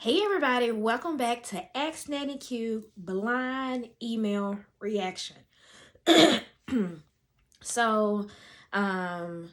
Hey everybody, welcome back to Ask Nanny Q Blind Email Reaction. so, um,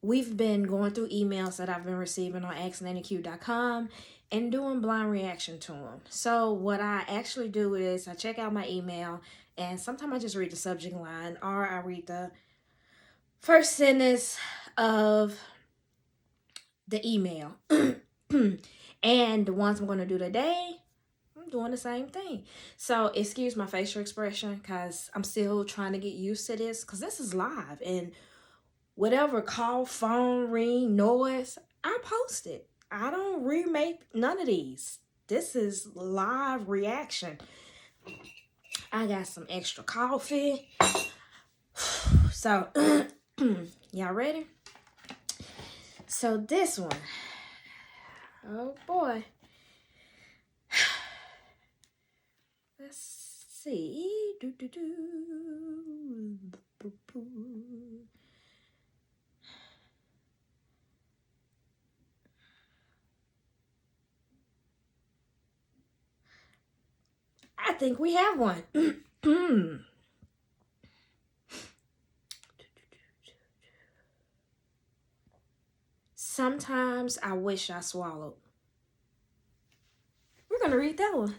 we've been going through emails that I've been receiving on AskNannyQ.com and doing blind reaction to them. So, what I actually do is I check out my email and sometimes I just read the subject line or I read the first sentence of the email. And the ones I'm going to do today, I'm doing the same thing. So excuse my facial expression because I'm still trying to get used to this because this is live. And whatever call, phone, ring, noise, I post it. I don't remake none of these. This is live reaction. I got some extra coffee. So, y'all ready? So this one. Oh boy. Let's see. I think we have one. Sometimes I wish I swallowed. We're going to read that one.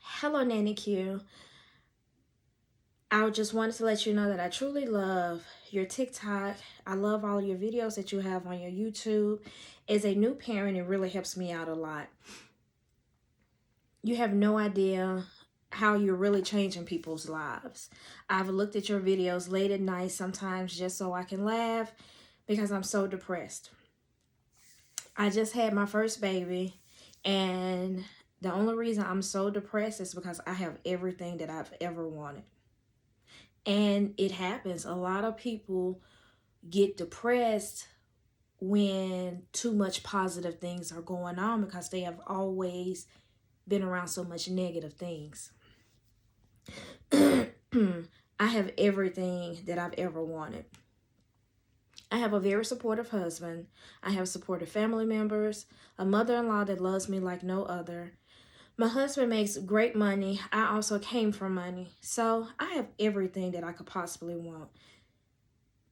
Hello, Nanny Q. I just wanted to let you know that I truly love your TikTok. I love all your videos that you have on your YouTube. As a new parent, it really helps me out a lot. You have no idea how you're really changing people's lives. I've looked at your videos late at night sometimes just so I can laugh because I'm so depressed. I just had my first baby and the only reason I'm so depressed is because I have everything that I've ever wanted. And it happens. A lot of people get depressed when too much positive things are going on because they have always been around so much negative things. I have everything that I've ever wanted. I have a very supportive husband. I have supportive family members, a mother-in-law that loves me like no other. My husband makes great money. I also came from money. So I have everything that I could possibly want.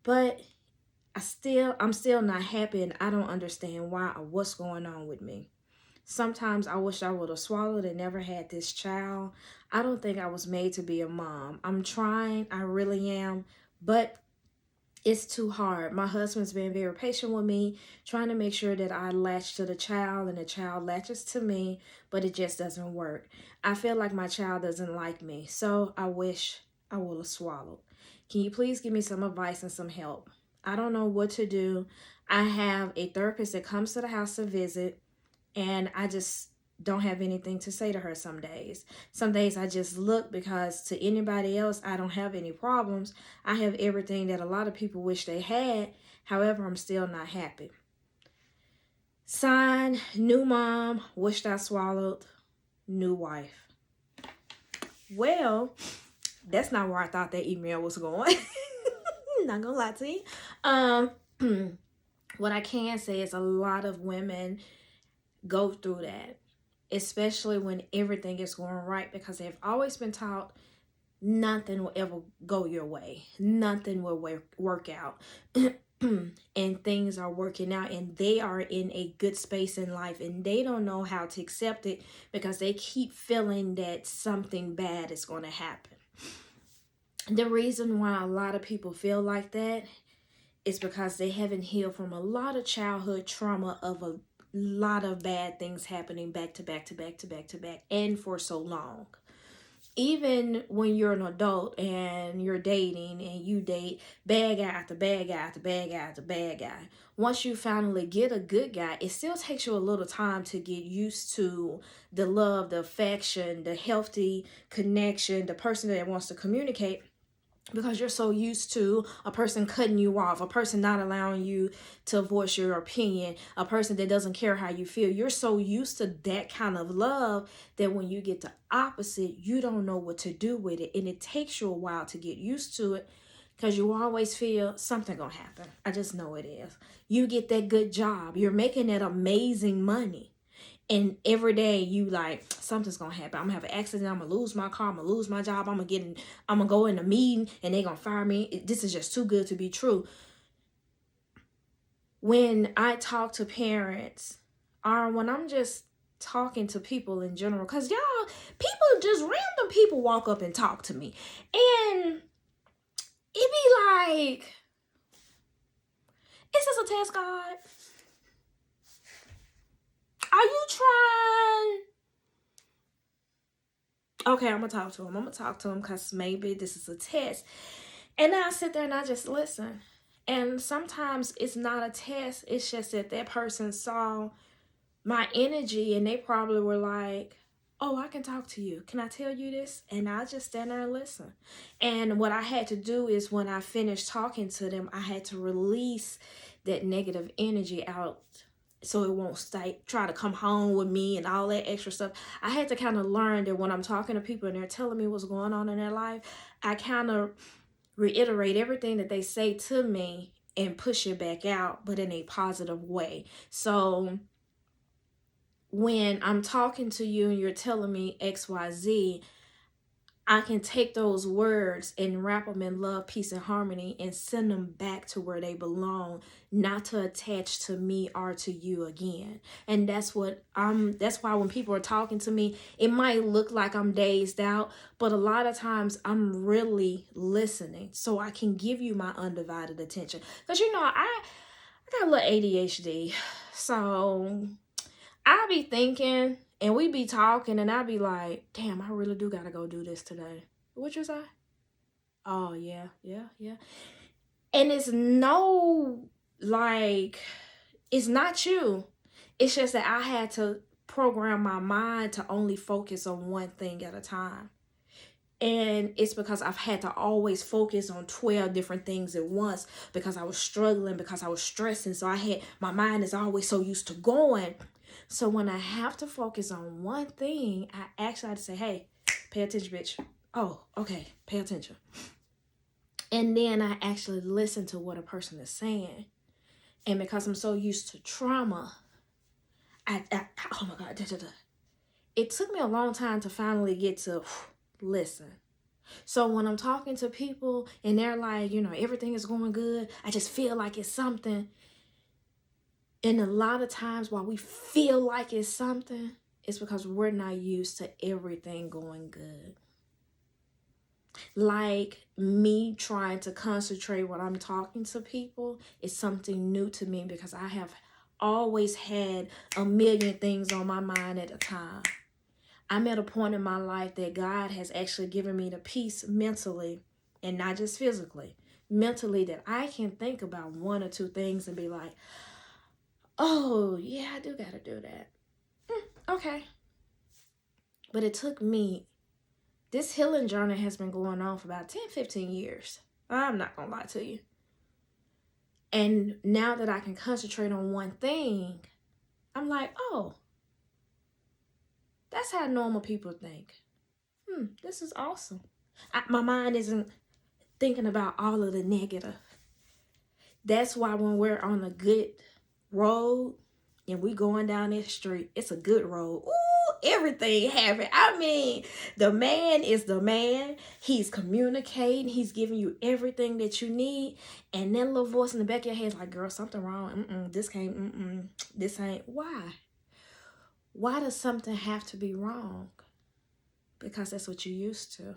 But I'm still not happy and I don't understand why or what's going on with me. Sometimes I wish I would have swallowed and never had this child. I don't think I was made to be a mom. I'm trying, I really am, but it's too hard. My husband's been very patient with me, trying to make sure that I latch to the child and the child latches to me, but it just doesn't work. I feel like my child doesn't like me, so I wish I would have swallowed. Can you please give me some advice and some help? I don't know what to do. I have a therapist that comes to the house to visit, and I just don't have anything to say to her some days. Some days I just look because to anybody else, I don't have any problems. I have everything that a lot of people wish they had. However, I'm still not happy. Sign, new mom, wished I swallowed, new wife. Well, that's not where I thought that email was going. Not gonna lie to you. What I can say is a lot of women go through that, especially when everything is going right, because they've always been taught nothing will ever go your way. Nothing will work out. And things are working out and they are in a good space in life and they don't know how to accept it because they keep feeling that something bad is going to happen. The reason why a lot of people feel like that is because they haven't healed from a lot of childhood trauma of a lot of bad things happening back to back to back to back to back and for so long. Even when you're an adult and you're dating and you date bad guy after bad guy after bad guy after bad guy, once you finally get a good guy, it still takes you a little time to get used to the love, the affection, the healthy connection, the person that wants to communicate, because you're so used to a person cutting you off, a person not allowing you to voice your opinion, a person that doesn't care how you feel. You're so used to that kind of love that when you get the opposite, you don't know what to do with it. And it takes you a while to get used to it, Because you always feel something gonna happen. I just know it is. You get that good job. You're making that amazing money. And every day you like, something's gonna happen. I'm gonna have an accident. I'm gonna lose my car. I'm gonna lose my job. I'm gonna go in a meeting and they're gonna fire me. This is just too good to be true. When I talk to parents, or when I'm just talking to people in general, because y'all, random people walk up and talk to me. And it be like, is this a test, God? Are you trying? Okay, I'm gonna talk to him because maybe this is a test. And then I sit there and I just listen. And sometimes it's not a test. It's just that person saw my energy and they probably were like, oh, I can talk to you. Can I tell you this? And I just stand there and listen. And what I had to do is when I finished talking to them, I had to release that negative energy out so it won't try to come home with me and all that extra stuff. I had to kind of learn that when I'm talking to people and they're telling me what's going on in their life, I kind of reiterate everything that they say to me and push it back out, but in a positive way. So when I'm talking to you and you're telling me XYZ, I can take those words and wrap them in love, peace, and harmony and send them back to where they belong, not to attach to me or to you again. And that's why when people are talking to me, it might look like I'm dazed out, but a lot of times I'm really listening so I can give you my undivided attention. Because I got a little ADHD. So I be thinking and we be talking and I be like, damn, I really do gotta go do this today. What you say? Oh, yeah. And it's not you. It's just that I had to program my mind to only focus on one thing at a time. And it's because I've had to always focus on 12 different things at once because I was struggling, because I was stressing. So my mind is always so used to going. So when I have to focus on one thing, I actually have to say, hey, pay attention, bitch. Oh, okay, pay attention. And then I actually listen to what a person is saying. And because I'm so used to trauma, oh my God, it took me a long time to finally get to listen. So when I'm talking to people and they're like, everything is going good, I just feel like it's something. And a lot of times while we feel like it's something, it's because we're not used to everything going good. Like me trying to concentrate when I'm talking to people is something new to me because I have always had a million things on my mind at a time. I'm at a point in my life that God has actually given me the peace mentally and not just physically. Mentally, that I can think about one or two things and be like, oh, yeah, I do got to do that. Okay. But it took me, this healing journey has been going on for about 10, 15 years. I'm not going to lie to you. And now that I can concentrate on one thing, I'm like, oh, that's how normal people think. This is awesome. My mind isn't thinking about all of the negative. That's why when we're on a good road and we going down this street, it's a good road. Ooh, everything happened. I mean, the man is the man. He's communicating. He's giving you everything that you need. And that little voice in the back of your head is like, girl, something wrong. This ain't. Why? Why does something have to be wrong? Because that's what you're used to.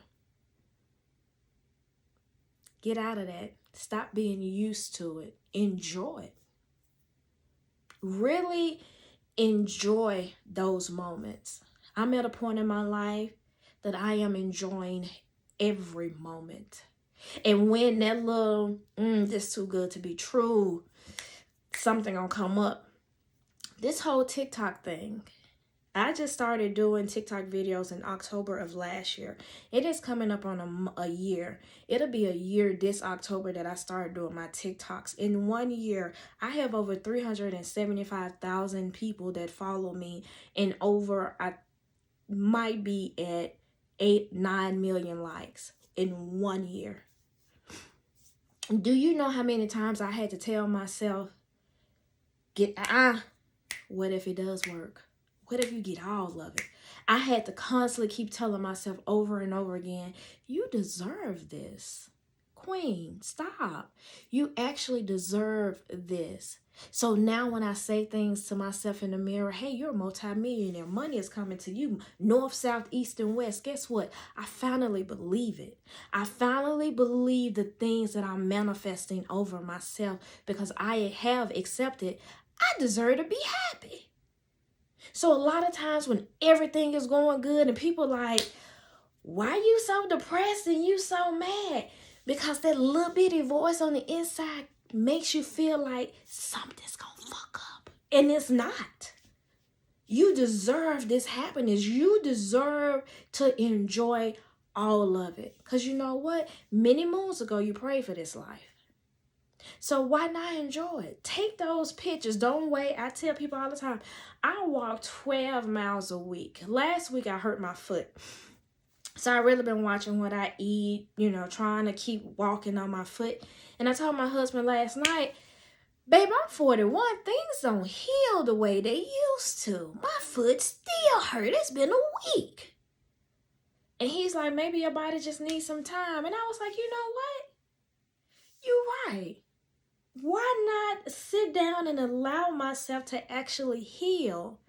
Get out of that. Stop being used to it. Enjoy it. Really enjoy those moments. I'm at a point in my life that I am enjoying every moment. And when that little, this too good to be true, something gonna come up. This whole TikTok thing, I just started doing TikTok videos in October of last year. It is coming up on a year. It'll be a year this October that I started doing my TikToks. In 1 year, I have over 375,000 people that follow me, and I might be at 8-9 million likes in 1 year. Do you know how many times I had to tell myself, what if it does work? What if you get all of it? I had to constantly keep telling myself over and over again, you deserve this. Queen, stop. You actually deserve this. So now when I say things to myself in the mirror, hey, you're a multimillionaire. Money is coming to you. North, south, east, and west. Guess what? I finally believe it. I finally believe the things that I'm manifesting over myself because I have accepted I deserve to be happy. So a lot of times when everything is going good and people like, why you so depressed and you so mad? Because that little bitty voice on the inside makes you feel like something's gonna fuck up. And it's not. You deserve this happiness. You deserve to enjoy all of it. Because you know what? Many moons ago, you prayed for this life. So why not enjoy it? Take those pictures. Don't wait. I tell people all the time, I walk 12 miles a week. Last week, I hurt my foot. So I really been watching what I eat, trying to keep walking on my foot. And I told my husband last night, babe, I'm 41. Things don't heal the way they used to. My foot still hurt. It's been a week. And he's like, maybe your body just needs some time. And I was like, you know what? You're right. Why not sit down and allow myself to actually heal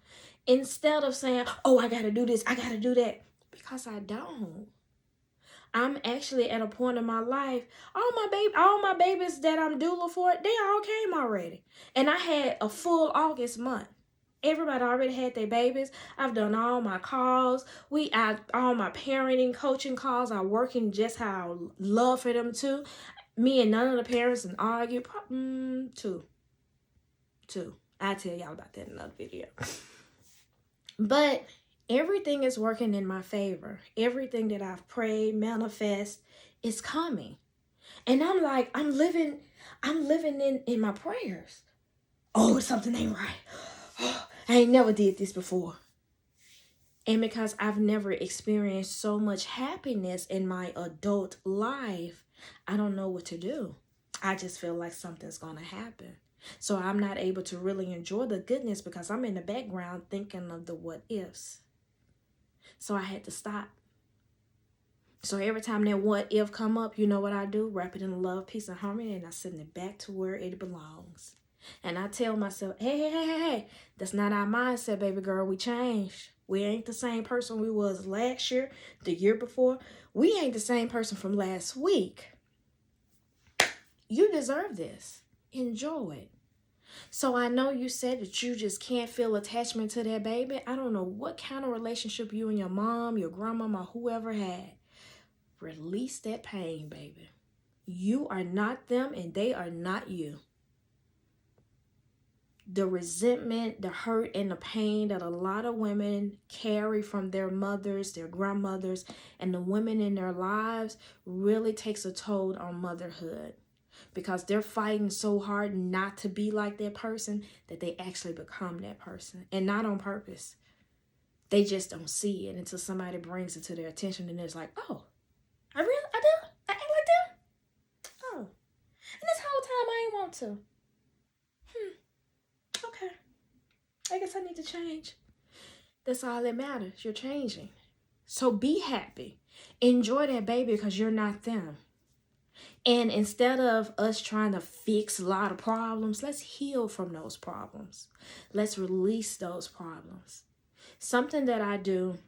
instead of saying, oh, I got to do this, I got to do that? Because I don't. I'm actually at a point in my life, all my babies that I'm doula for, they all came already. And I had a full August month. Everybody already had their babies. I've done all my calls. All my parenting, coaching calls are working just how I love for them to. Me and none of the parents and argue. Two. I'll tell y'all about that in another video. But everything is working in my favor. Everything that I've prayed, manifest, is coming. And I'm like, I'm living in my prayers. Oh, something ain't right. Oh, I ain't never did this before. And because I've never experienced so much happiness in my adult life, I don't know what to do. I just feel like something's going to happen. So I'm not able to really enjoy the goodness because I'm in the background thinking of the what ifs. So I had to stop. So every time that what if come up, you know what I do? Wrap it in love, peace, and harmony, and I send it back to where it belongs. And I tell myself, hey, that's not our mindset, baby girl. We changed. We ain't the same person we was last year, the year before. We ain't the same person from last week. You deserve this. Enjoy it. So I know you said that you just can't feel attachment to that baby. I don't know what kind of relationship you and your mom, your grandmama, whoever had. Release that pain, baby. You are not them and they are not you. The resentment, the hurt, and the pain that a lot of women carry from their mothers, their grandmothers, and the women in their lives really takes a toll on motherhood because they're fighting so hard not to be like that person that they actually become that person, and not on purpose. They just don't see it until somebody brings it to their attention and it's like, oh, I do? I act like that? Oh, and this whole time I ain't want to. Okay, I guess I need to change. That's all that matters. You're changing. So be happy. Enjoy that baby because you're not them. And instead of us trying to fix a lot of problems, let's heal from those problems. Let's release those problems. Something that I do,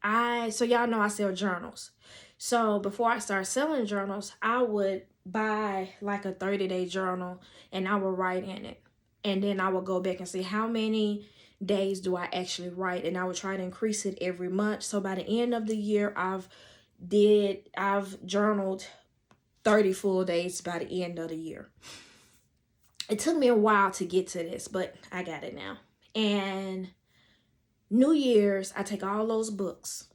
so y'all know I sell journals. So before I start selling journals, I would buy like a 30-day journal and I would write in it. And then I would go back and see how many days do I actually write, and I would try to increase it every month. So by the end of the year, I've journaled 30 full days by the end of the year. It took me a while to get to this, but I got it now. And New Year's, I take all those books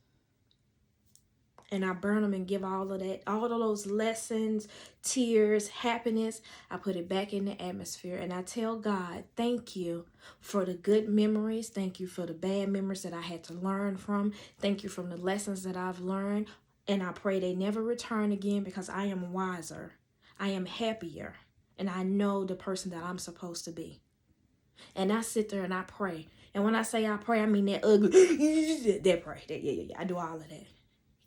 and I burn them and give all of those lessons, tears, happiness. I put it back in the atmosphere and I tell God, thank you for the good memories. Thank you for the bad memories that I had to learn from. Thank you from the lessons that I've learned. And I pray they never return again because I am wiser. I am happier, and I know the person that I'm supposed to be. And I sit there and I pray. And when I say I pray, I mean that ugly, that pray. Yeah. I do all of that.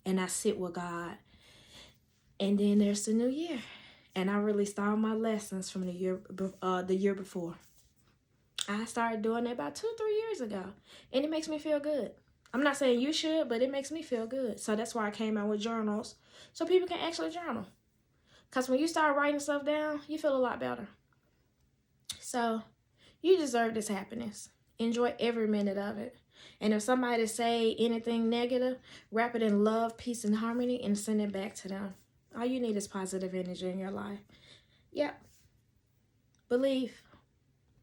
And I sit with God. And then there's the new year. And I released all my lessons from the year before. I started doing it about 2-3 years ago. And it makes me feel good. I'm not saying you should, but it makes me feel good. So that's why I came out with journals. So people can actually journal. Because when you start writing stuff down, you feel a lot better. So you deserve this happiness. Enjoy every minute of it. And if somebody say anything negative, wrap it in love, peace, and harmony and send it back to them. All you need is positive energy in your life. Yep. Believe.